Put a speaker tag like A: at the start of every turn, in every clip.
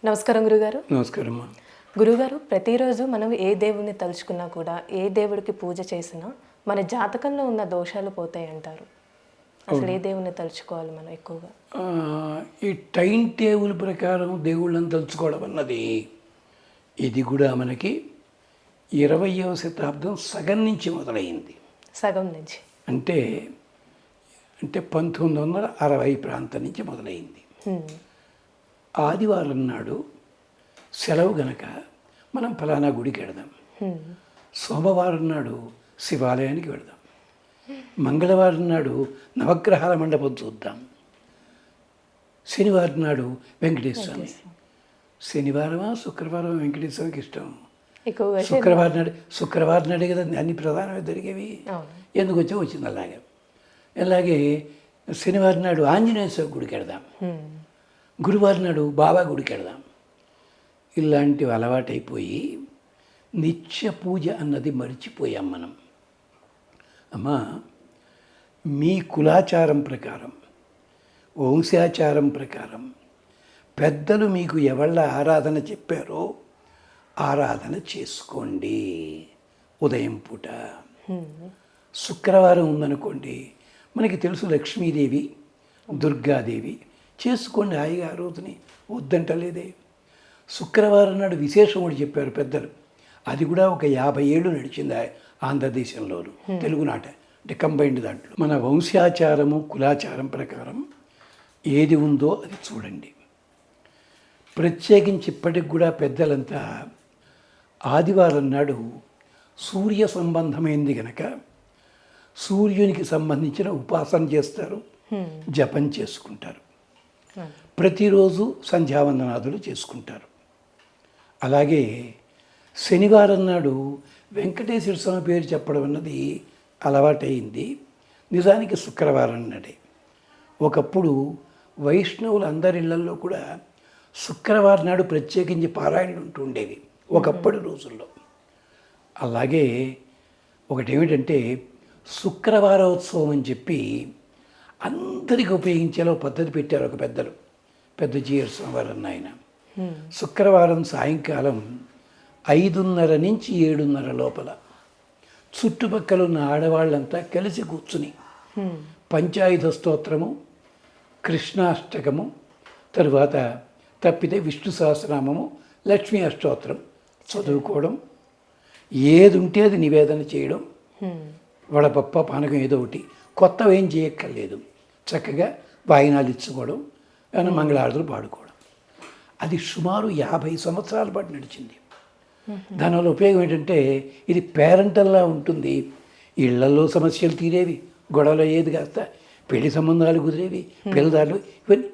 A: నమస్కారం గురుగారు.
B: నమస్కారం అమ్మా.
A: గురుగారు, ప్రతిరోజు మనం ఏ దేవుణ్ణి తలుచుకున్నా కూడా, ఏ దేవుడికి పూజ చేసినా మన జాతకంలో ఉన్న దోషాలు పోతాయి అంటారు. అసలు ఏ దేవుణ్ణి తలుచుకోవాలి మనం ఎక్కువగా?
B: ఈ టైం టేబుల్ ప్రకారం దేవుళ్ళని తలుచుకోవడం అన్నది ఇది కూడా మనకి 20వ శతాబ్దం సగం నుంచి మొదలైంది.
A: సగం నుంచి
B: అంటే 1960 ప్రాంతం నుంచి మొదలైంది. ఆదివారం నాడు సెలవు గనక మనం ఫలానా గుడికి వెళదాం, సోమవారం నాడు శివాలయానికి వెళదాం, మంగళవారం నాడు నవగ్రహాల మండపం చూద్దాం, శనివారం నాడు వెంకటేశ్వర స్వామి. శనివారమా శుక్రవారం వెంకటేశ్వరకి ఇష్టం. శుక్రవారం నాడే కదా అన్ని ప్రధానమే జరిగేవి. ఎందుకు వచ్చింది అలాగే శనివారం నాడు ఆంజనేయ స్వామి గుడికి వెళదాం, గురువారం నాడు బాబా గుడికి వెళదాం. ఇలాంటివి అలవాటైపోయి నిత్య పూజ అన్నది మర్చిపోయాం మనం. అమ్మా, మీ కులాచారం ప్రకారం, వంశాచారం ప్రకారం పెద్దలు మీకు ఎవళ్ళ ఆరాధన చెప్పారో ఆరాధన చేసుకోండి. ఉదయం పూట శుక్రవారం ఉందనుకోండి, మనకి తెలుసు లక్ష్మీదేవి, దుర్గాదేవి, చేసుకోండి హాయిగా ఆ రోజుని, వద్దంటలేదే. శుక్రవారం నాడు విశేషం ఒకటి చెప్పారు పెద్దలు. అది కూడా ఒక 50 ఏళ్ళు నడిచింది ఆంధ్రదేశంలోను, తెలుగునాట, అంటే కంబైన్డ్ దాంట్లో. మన వంశాచారము కులాచారం ప్రకారం ఏది ఉందో అది చూడండి. ప్రత్యేకించి ఇప్పటికి కూడా పెద్దలంతా ఆదివారం నాడు సూర్య సంబంధమైంది కనుక సూర్యునికి సంబంధించిన ఉపాసన చేస్తారు, జపం చేసుకుంటారు, ప్రతిరోజు సంధ్యావందనాదులు చేసుకుంటారు. అలాగే శనివారం నాడు వెంకటేశ్వర స్వామి పేరు చెప్పడం అన్నది అలవాటైంది. నిజానికి శుక్రవారం నాడే. ఒకప్పుడు వైష్ణవులు అందరి ఇళ్లలో కూడా శుక్రవారం నాడు ప్రత్యేకించి పారాయణలు ఉంటూ ఉండేవి ఒకప్పటి రోజుల్లో. అలాగే ఒకటి ఏమిటంటే శుక్రవారోత్సవం అని చెప్పి అందరికి ఉపయోగించేలా పద్ధతి పెట్టారు ఒక పెద్ద జీఆర్ స్వామివారు అన్న ఆయన. శుక్రవారం సాయంకాలం 5:30 నుంచి 7:30 లోపల చుట్టుపక్కల ఉన్న ఆడవాళ్ళంతా కలిసి కూర్చుని పంచాయుధ స్తోత్రము, కృష్ణాష్టకము, తరువాత తప్పితే విష్ణు సహస్రనామము, లక్ష్మీ అష్టోత్తరం చదువుకోవడం, ఏది ఉంటే అది నివేదన చేయడం, వడపప్ప పానకం ఏదో ఒకటి, కొత్తవి ఏం చేయక్కర్లేదు, చక్కగా వాయినాలు ఇచ్చుకోవడం, ఏమైనా మంగళారతులు పాడుకోవడం. అది సుమారు 50 సంవత్సరాల పాటు నడిచింది. దానివల్ల ఉపయోగం ఏంటంటే ఇది పేరెంటల్లా ఉంటుంది. ఇళ్లలో సమస్యలు తీరేవి, గొడవలు అయ్యేది కాస్త, పెళ్లి సంబంధాలు కుదిరేవి, పిల్లదారులు, ఇవన్నీ.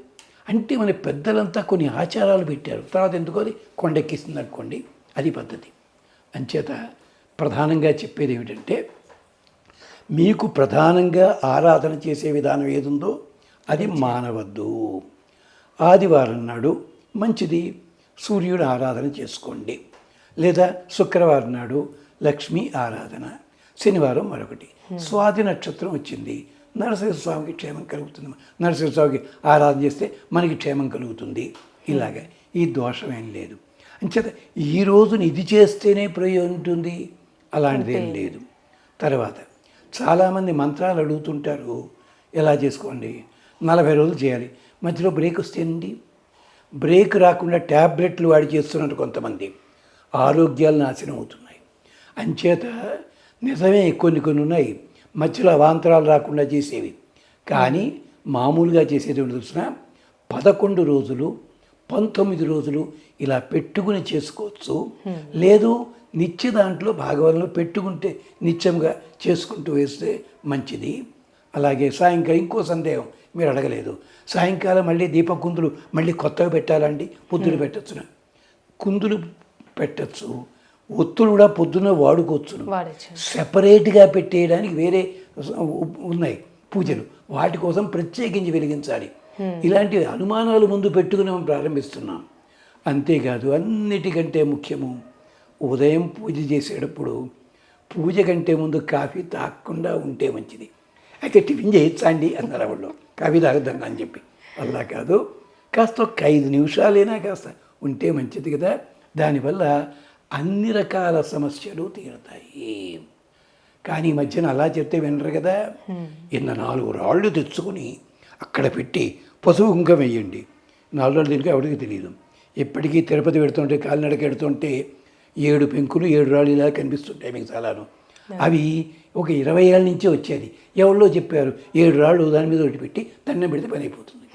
B: అంటే మన పెద్దలంతా కొన్ని ఆచారాలు పెట్టారు. తర్వాత ఎందుకో అది కొండెక్కిస్తుంది అనుకోండి, అది పద్ధతి. అంచేత ప్రధానంగా చెప్పేది ఏమిటంటే మీకు ప్రధానంగా ఆరాధన చేసే విధానం ఏదుందో అది మానవద్దు. ఆదివారం నాడు మంచిది సూర్యుడు ఆరాధన చేసుకోండి, లేదా శుక్రవారం నాడు లక్ష్మీ ఆరాధన, శనివారం మరొకటి. స్వాతి నక్షత్రం వచ్చింది, నరసింహస్వామికి క్షేమం కలుగుతుంది, నరసింహస్వామికి ఆరాధన చేస్తే మనకి క్షేమం కలుగుతుంది. ఇలాగ ఈ దోషం ఏం లేదు. అంచేత ఈ రోజున ఇది చేస్తేనే ప్రయోజనం ఉంటుంది అలాంటిదేం లేదు. తర్వాత చాలామంది మంత్రాలు అడుగుతుంటారు, ఎలా చేసుకోండి, 40 రోజులు చేయాలి, మధ్యలో బ్రేక్ వస్తేనండి. బ్రేక్ రాకుండా ట్యాబ్లెట్లు వాడి చేస్తున్నట్టు కొంతమంది ఆరోగ్యాలు నాశనం అవుతున్నాయి. అంచేత నిజమే కొన్ని ఉన్నాయి మధ్యలో అవాంతరాలు రాకుండా చేసేవి, కానీ మామూలుగా చేసేది తెలిసిన 11 రోజులు 19 రోజులు ఇలా పెట్టుకుని చేసుకోవచ్చు. లేదు నిత్య దాంట్లో భాగవతంలో పెట్టుకుంటే నిత్యంగా చేసుకుంటూ వేస్తే మంచిది. అలాగే సాయంకాలం ఇంకో సందేహం మీరు అడగలేదు, సాయంకాలం మళ్ళీ దీపకుందులు మళ్ళీ కొత్తగా పెట్టాలండి, పొద్దున పెట్టచ్చును, కుందులు పెట్టచ్చు, ఒత్తులు కూడా పొద్దున వాడుకోవచ్చును. సెపరేట్గా పెట్టేయడానికి వేరే ఉన్నాయి పూజలు, వాటి కోసం ప్రత్యేకించి వెలిగించాలి. ఇలాంటి అనుమానాలు ముందు పెట్టుకుని మనం ప్రారంభిస్తున్నాం. అంతేకాదు అన్నిటికంటే ముఖ్యము, ఉదయం పూజ చేసేటప్పుడు పూజ కంటే ముందు కాఫీ తాగకుండా ఉంటే మంచిది. అయితే టిఫిన్ చేయొచ్చా అండి అన్నారు వాళ్ళు, కాఫీ తాగొద్దని అని చెప్పి. అలా కాదు, కాస్త ఒక 5 నిమిషాలైనా కాస్త ఉంటే మంచిది కదా. దానివల్ల అన్ని రకాల సమస్యలు తీరుతాయి. కానీ ఈ మధ్యన అలా చెప్తే వినరు కదా. ఇన్న 4 రాళ్ళు తెచ్చుకొని అక్కడ పెట్టి పసుపు కుంకం వేయండి. 4 రాళ్ళు దీనికి ఎవరికి తెలియదు. ఇప్పటికీ తిరుపతి పెడుతుంటే కాలినడక పెడుతుంటే 7 పెంకులు 7 రాళ్ళు ఇలా కనిపిస్తుంటాయి మీకు చాలాను. అవి ఒక 20 ఏళ్ళ నుంచే వచ్చేది. ఎవరో చెప్పారు 7 రాళ్ళు దాని మీద ఒకటి పెట్టి దండం పెడితే పని అయిపోతుంది.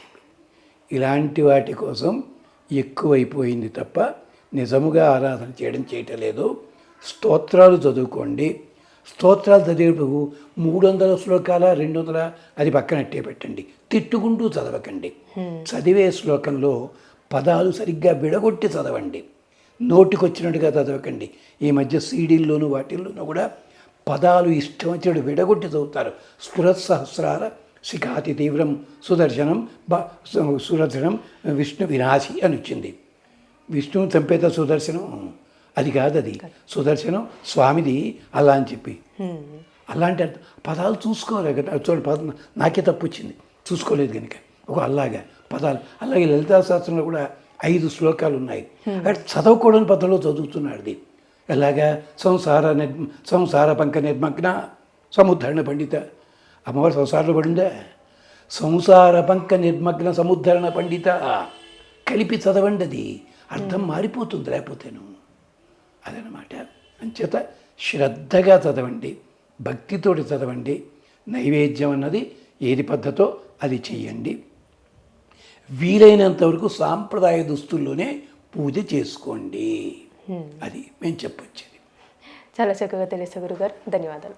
B: ఇలాంటి వాటి కోసం ఎక్కువైపోయింది తప్ప నిజముగా ఆరాధన చేయటం లేదు. స్తోత్రాలు చదువుకోండి. స్తోత్రాలు చదివేటప్పుడు 300 శ్లోకాల 200 అది పక్కనట్టే పెట్టండి. తిట్టుకుంటూ చదవకండి. చదివే శ్లోకంలో పదాలు సరిగ్గా విడగొట్టి చదవండి. నోటికొచ్చినట్టుగా చదవకండి. ఈ మధ్య సీడీల్లోనూ వాటిల్లోనూ కూడా పదాలు ఇష్టం వచ్చినట్టు విడగొట్టి చదువుతారు. స్ఫురత్సహస్రాల శిఖాతి తీవ్రం సుదర్శనం విష్ణు వినాశి అని వచ్చింది. విష్ణువు చంపేత సుదర్శనం అది కాదు. అది సుదర్శనం స్వామిది అలా అని చెప్పి అలాంటి పదాలు చూసుకోవాలి కదా. చూడండి పదం నాకే తప్పు వచ్చింది, చూసుకోలేదు కనుక ఒక అలాగా పదాలు. అలాగే లలితా శాస్త్రంలో కూడా 5 శ్లోకాలు ఉన్నాయి. అక్కడ చదవకూడని పద్ధతిలో చదువుతున్నాడు. ఎలాగా సంసార పంక నిర్మగ్న సముద్ధరణ పండిత. అమ్మవారు సంసారంలో పడిందా? సంసార పంక నిర్మగ్న సముద్ధరణ పండిత కలిపి చదవండి. అది అర్థం మారిపోతుంది లేకపోతేను. అదనమాట. అంచేత శ్రద్ధగా చదవండి, భక్తితోటి చదవండి. నైవేద్యం అన్నది ఏది పద్ధతో అది చెయ్యండి. వీలైనంత వరకు సాంప్రదాయ దుస్తుల్లోనే పూజ చేసుకోండి. అది మేము చెప్పొచ్చేది.
A: చాలా చక్కగా తెలుసు గురుగారు. ధన్యవాదాలు.